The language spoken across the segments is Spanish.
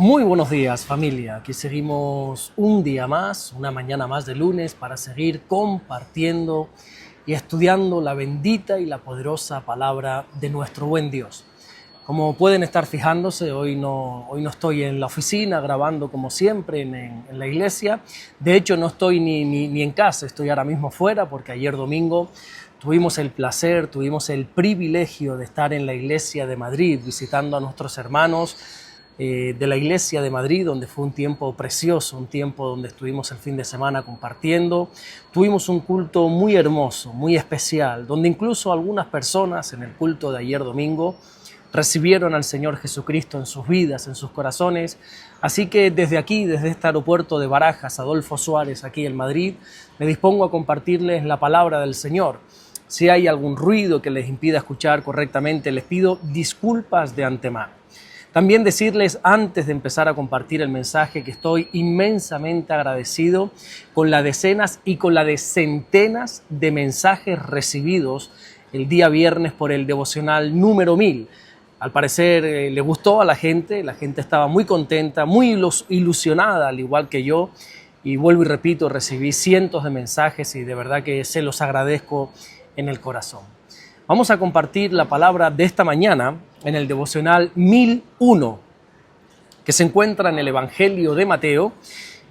Muy buenos días, familia. Aquí seguimos un día más, una mañana más de lunes para seguir compartiendo y estudiando la bendita y la poderosa palabra de nuestro buen Dios. Como pueden estar fijándose, hoy no estoy en la oficina grabando como siempre en la iglesia. De hecho, no estoy ni en casa, estoy ahora mismo fuera porque ayer domingo tuvimos el placer, tuvimos el privilegio de estar en la iglesia de Madrid visitando a nuestros hermanos de la iglesia de Madrid, donde fue un tiempo precioso, un tiempo donde estuvimos el fin de semana compartiendo. Tuvimos un culto muy hermoso, muy especial, donde incluso algunas personas en el culto de ayer domingo recibieron al Señor Jesucristo en sus vidas, en sus corazones. Así que desde aquí, desde este aeropuerto de Barajas, Adolfo Suárez, aquí en Madrid, me dispongo a compartirles la palabra del Señor. Si hay algún ruido que les impida escuchar correctamente, les pido disculpas de antemano. También decirles antes de empezar a compartir el mensaje que estoy inmensamente agradecido con las decenas y con las de centenas de mensajes recibidos el día viernes por el devocional número 1000. Al parecer le gustó a la gente estaba muy contenta, muy ilusionada al igual que yo, y vuelvo y repito, recibí cientos de mensajes y de verdad que se los agradezco en el corazón. Vamos a compartir la palabra de esta mañana en el devocional 1001, que se encuentra en el Evangelio de Mateo,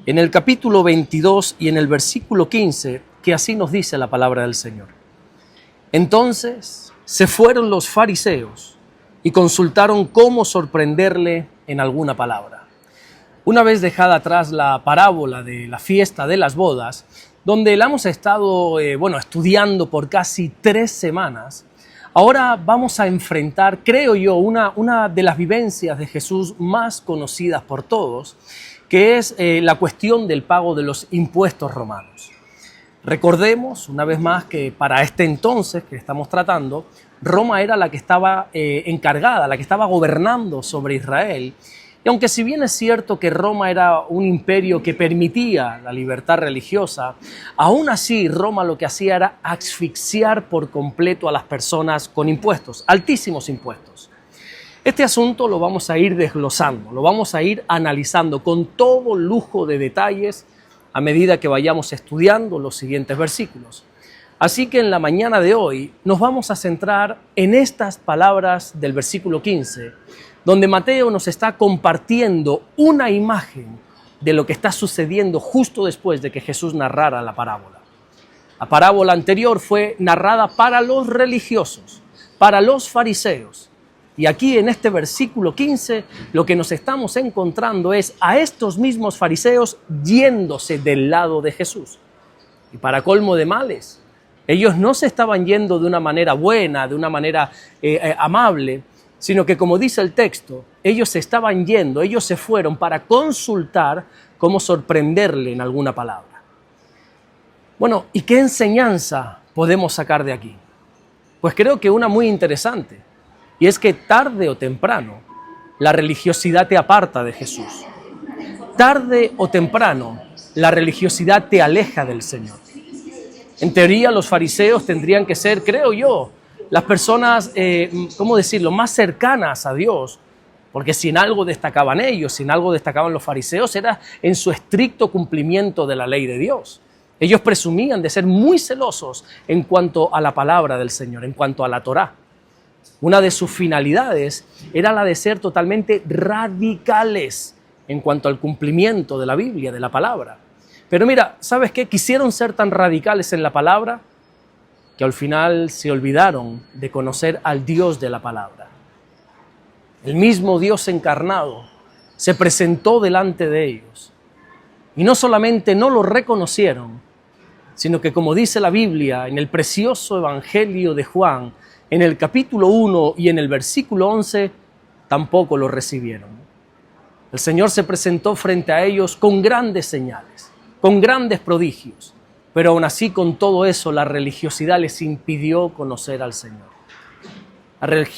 en el capítulo 22 y en el versículo 15, que así nos dice la palabra del Señor. Entonces se fueron los fariseos y consultaron cómo sorprenderle en alguna palabra. Una vez dejada atrás la parábola de la fiesta de las bodas, donde la hemos estado estudiando por casi 3 semanas, ahora vamos a enfrentar, creo yo, una de las vivencias de Jesús más conocidas por todos, que es la cuestión del pago de los impuestos romanos. Recordemos, una vez más, que para este entonces que estamos tratando, Roma era la que estaba encargada, la que estaba gobernando sobre Israel. Y aunque si bien es cierto que Roma era un imperio que permitía la libertad religiosa, aún así Roma lo que hacía era asfixiar por completo a las personas con impuestos, altísimos impuestos. Este asunto lo vamos a ir desglosando, lo vamos a ir analizando con todo lujo de detalles a medida que vayamos estudiando los siguientes versículos. Así que en la mañana de hoy nos vamos a centrar en estas palabras del versículo 15, donde Mateo nos está compartiendo una imagen de lo que está sucediendo justo después de que Jesús narrara la parábola. La parábola anterior fue narrada para los religiosos, para los fariseos. Y aquí en este versículo 15 lo que nos estamos encontrando es a estos mismos fariseos yéndose del lado de Jesús. Y para colmo de males, ellos no se estaban yendo de una manera buena, de una manera amable, sino que, como dice el texto, ellos se estaban yendo, ellos se fueron para consultar cómo sorprenderle en alguna palabra. Bueno, ¿y qué enseñanza podemos sacar de aquí? Pues creo que una muy interesante, y es que tarde o temprano la religiosidad te aparta de Jesús. Tarde o temprano la religiosidad te aleja del Señor. En teoría los fariseos tendrían que ser, creo yo, las personas, más cercanas a Dios, porque si en algo destacaban ellos, si en algo destacaban los fariseos, era en su estricto cumplimiento de la ley de Dios. Ellos presumían de ser muy celosos en cuanto a la palabra del Señor, en cuanto a la Torá. Una de sus finalidades era la de ser totalmente radicales en cuanto al cumplimiento de la Biblia, de la palabra. Pero mira, ¿sabes qué? Quisieron ser tan radicales en la palabra que al final se olvidaron de conocer al Dios de la palabra. El mismo Dios encarnado se presentó delante de ellos. Y no solamente no lo reconocieron, sino que, como dice la Biblia en el precioso Evangelio de Juan, en el capítulo 1 y en el versículo 11, tampoco lo recibieron. El Señor se presentó frente a ellos con grandes señales, con grandes prodigios. Pero aún así, con todo eso, la religiosidad les impidió conocer al Señor.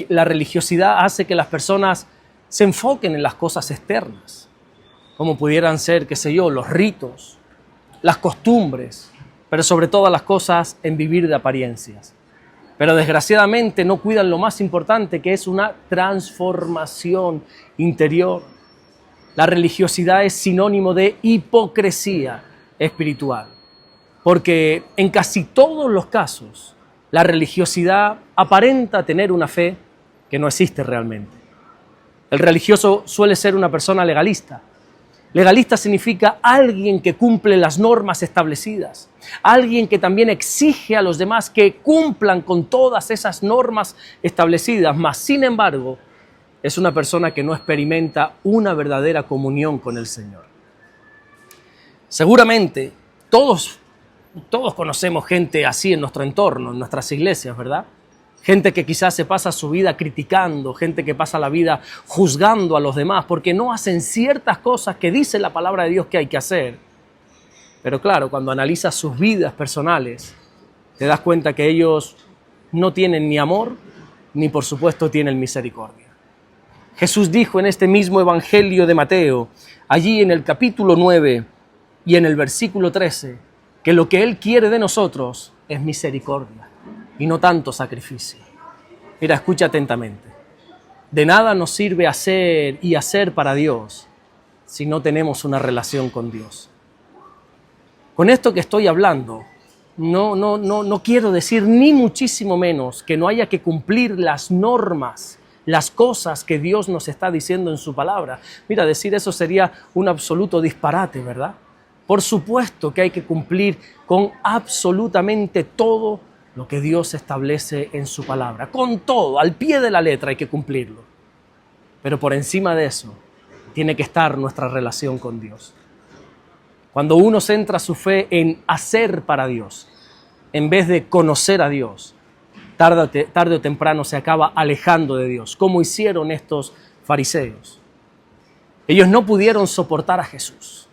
La religiosidad hace que las personas se enfoquen en las cosas externas, como pudieran ser, los ritos, las costumbres, pero sobre todas las cosas en vivir de apariencias. Pero desgraciadamente no cuidan lo más importante, que es una transformación interior. la religiosidad es sinónimo de hipocresía espiritual, porque en casi todos los casos la religiosidad aparenta tener una fe que no existe realmente. El religioso suele ser una persona legalista. Legalista significa alguien que cumple las normas establecidas, alguien que también exige a los demás que cumplan con todas esas normas establecidas, mas sin embargo es una persona que no experimenta una verdadera comunión con el Señor. Seguramente todos conocemos gente así en nuestro entorno, en nuestras iglesias, ¿verdad? Gente que quizás se pasa su vida criticando, gente que pasa la vida juzgando a los demás porque no hacen ciertas cosas que dice la palabra de Dios que hay que hacer. Pero claro, cuando analizas sus vidas personales, te das cuenta que ellos no tienen ni amor, ni por supuesto tienen misericordia. Jesús dijo en este mismo Evangelio de Mateo, allí en el capítulo 9 y en el versículo 13, que lo que Él quiere de nosotros es misericordia y no tanto sacrificio. Mira, escucha atentamente. De nada nos sirve hacer y hacer para Dios si no tenemos una relación con Dios. Con esto que estoy hablando, no quiero decir ni muchísimo menos que no haya que cumplir las normas, las cosas que Dios nos está diciendo en su palabra. Mira, decir eso sería un absoluto disparate, ¿verdad? Por supuesto que hay que cumplir con absolutamente todo lo que Dios establece en su palabra. Con todo, al pie de la letra hay que cumplirlo. Pero por encima de eso, tiene que estar nuestra relación con Dios. Cuando uno centra su fe en hacer para Dios, en vez de conocer a Dios, tarde o temprano se acaba alejando de Dios, como hicieron estos fariseos. Ellos no pudieron soportar a Jesús.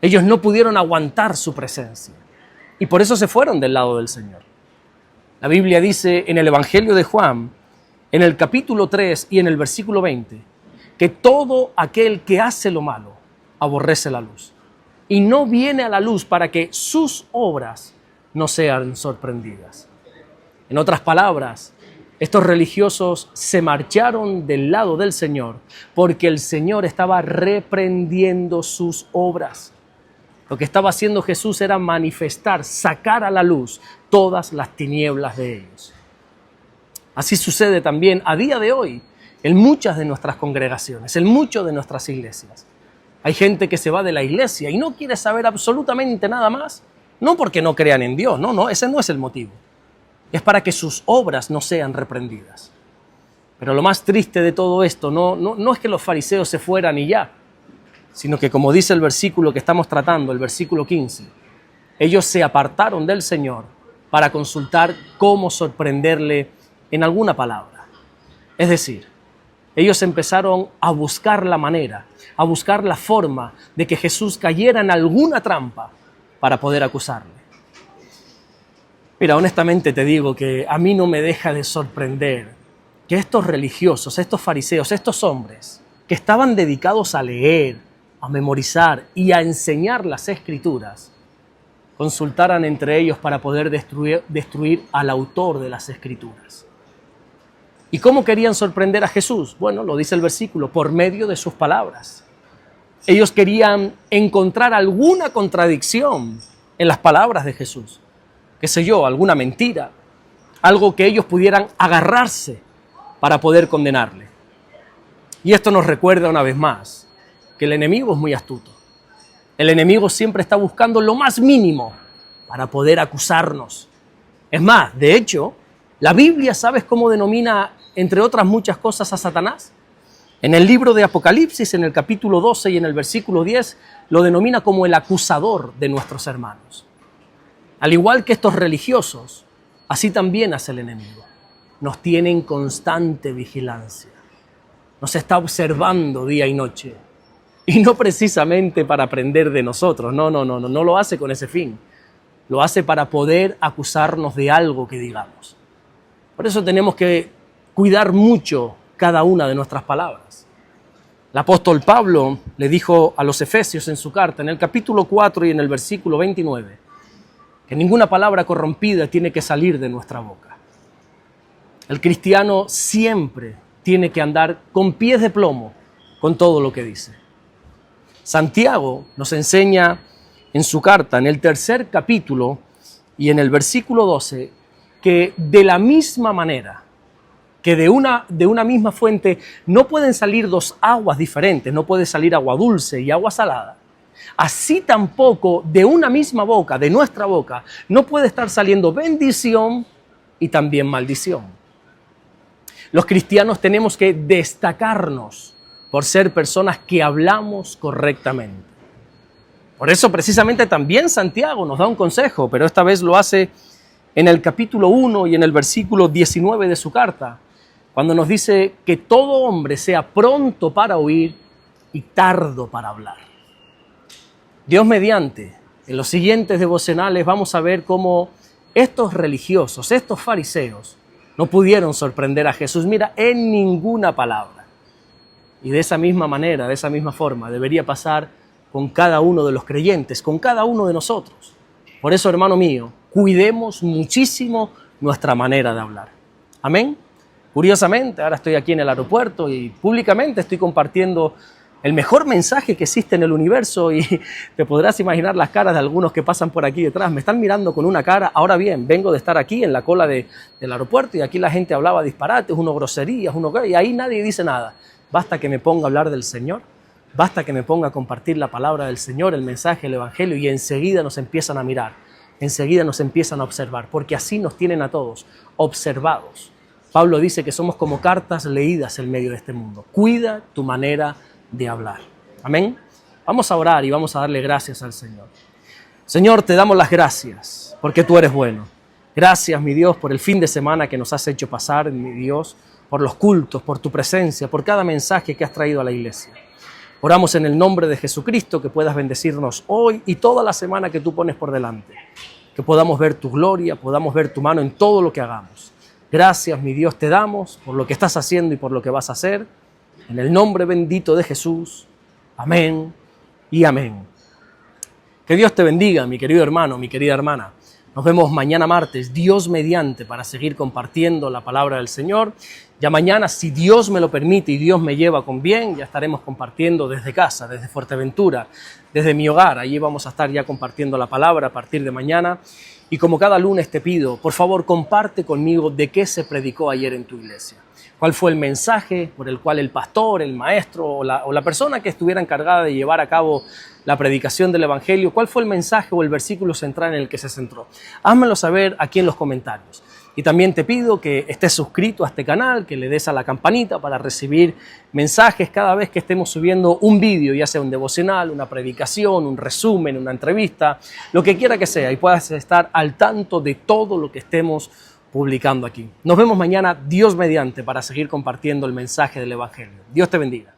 Ellos no pudieron aguantar su presencia. Y por eso se fueron del lado del Señor. La Biblia dice en el Evangelio de Juan, en el capítulo 3 y en el versículo 20, que todo aquel que hace lo malo aborrece la luz y no viene a la luz para que sus obras no sean sorprendidas. En otras palabras, estos religiosos se marcharon del lado del Señor porque el Señor estaba reprendiendo sus obras. Lo que estaba haciendo Jesús era manifestar, sacar a la luz todas las tinieblas de ellos. Así sucede también a día de hoy en muchas de nuestras congregaciones, en muchas de nuestras iglesias. Hay gente que se va de la iglesia y no quiere saber absolutamente nada más, no porque no crean en Dios, no, ese no es el motivo. Es para que sus obras no sean reprendidas. Pero lo más triste de todo esto no es que los fariseos se fueran y ya, sino que como dice el versículo que estamos tratando, el versículo 15, ellos se apartaron del Señor para consultar cómo sorprenderle en alguna palabra. Es decir, ellos empezaron a buscar la manera, a buscar la forma de que Jesús cayera en alguna trampa para poder acusarle. Mira, honestamente te digo que a mí no me deja de sorprender que estos religiosos, estos fariseos, estos hombres que estaban dedicados a leer, a memorizar y a enseñar las Escrituras, consultaran entre ellos para poder destruir al autor de las Escrituras. ¿Y cómo querían sorprender a Jesús? Bueno, lo dice el versículo, por medio de sus palabras. Ellos querían encontrar alguna contradicción en las palabras de Jesús. Qué sé yo, alguna mentira, algo que ellos pudieran agarrarse para poder condenarle. Y esto nos recuerda una vez más que el enemigo es muy astuto. El enemigo siempre está buscando lo más mínimo para poder acusarnos. Es más, de hecho, la Biblia, ¿sabes cómo denomina, entre otras muchas cosas, a Satanás? En el libro de Apocalipsis, en el capítulo 12 y en el versículo 10, lo denomina como el acusador de nuestros hermanos. Al igual que estos religiosos, así también hace el enemigo. Nos tiene en constante vigilancia. Nos está observando día y noche. Y no precisamente para aprender de nosotros. No lo hace con ese fin. Lo hace para poder acusarnos de algo que digamos. Por eso tenemos que cuidar mucho cada una de nuestras palabras. El apóstol Pablo le dijo a los Efesios en su carta, en el capítulo 4 y en el versículo 29, que ninguna palabra corrompida tiene que salir de nuestra boca. El cristiano siempre tiene que andar con pies de plomo con todo lo que dice. Santiago nos enseña en su carta, en el 3er capítulo y en el versículo 12, que de la misma manera que de una misma fuente no pueden salir dos aguas diferentes, no puede salir agua dulce y agua salada, así tampoco de una misma boca, de nuestra boca, no puede estar saliendo bendición y también maldición. Los cristianos tenemos que destacarnos por ser personas que hablamos correctamente. Por eso precisamente también Santiago nos da un consejo, pero esta vez lo hace en el capítulo 1 y en el versículo 19 de su carta, cuando nos dice que todo hombre sea pronto para oír y tardo para hablar. Dios mediante, en los siguientes devocionales vamos a ver cómo estos religiosos, estos fariseos, no pudieron sorprender a Jesús, mira, en ninguna palabra. Y de esa misma manera, de esa misma forma, debería pasar con cada uno de los creyentes, con cada uno de nosotros. Por eso, hermano mío, cuidemos muchísimo nuestra manera de hablar. Amén. Curiosamente, ahora estoy aquí en el aeropuerto y públicamente estoy compartiendo el mejor mensaje que existe en el universo y te podrás imaginar las caras de algunos que pasan por aquí detrás. Me están mirando con una cara. Ahora bien, vengo de estar aquí en la cola del aeropuerto y aquí la gente hablaba disparates, groserías, y ahí nadie dice nada. Basta que me ponga a hablar del Señor, basta que me ponga a compartir la palabra del Señor, el mensaje, el Evangelio, y enseguida nos empiezan a mirar, enseguida nos empiezan a observar, porque así nos tienen a todos observados. Pablo dice que somos como cartas leídas en medio de este mundo. Cuida tu manera de hablar. Amén. Vamos a orar y vamos a darle gracias al Señor. Señor, te damos las gracias porque tú eres bueno. Gracias, mi Dios, por el fin de semana que nos has hecho pasar, mi Dios, por los cultos, por tu presencia, por cada mensaje que has traído a la iglesia. Oramos en el nombre de Jesucristo que puedas bendecirnos hoy y toda la semana que tú pones por delante. Que podamos ver tu gloria, podamos ver tu mano en todo lo que hagamos. Gracias, mi Dios, te damos por lo que estás haciendo y por lo que vas a hacer. En el nombre bendito de Jesús. Amén y amén. Que Dios te bendiga, mi querido hermano, mi querida hermana. Nos vemos mañana martes, Dios mediante, para seguir compartiendo la palabra del Señor. Ya mañana, si Dios me lo permite y Dios me lleva con bien, ya estaremos compartiendo desde casa, desde Fuerteventura, desde mi hogar. Allí vamos a estar ya compartiendo la palabra a partir de mañana. Y como cada lunes te pido, por favor, comparte conmigo de qué se predicó ayer en tu iglesia. ¿Cuál fue el mensaje por el cual el pastor, el maestro o la persona que estuviera encargada de llevar a cabo la predicación del Evangelio, cuál fue el mensaje o el versículo central en el que se centró? Házmelo saber aquí en los comentarios. Y también te pido que estés suscrito a este canal, que le des a la campanita para recibir mensajes cada vez que estemos subiendo un vídeo, ya sea un devocional, una predicación, un resumen, una entrevista, lo que quiera que sea, y puedas estar al tanto de todo lo que estemos publicando aquí. Nos vemos mañana, Dios mediante, para seguir compartiendo el mensaje del Evangelio. Dios te bendiga.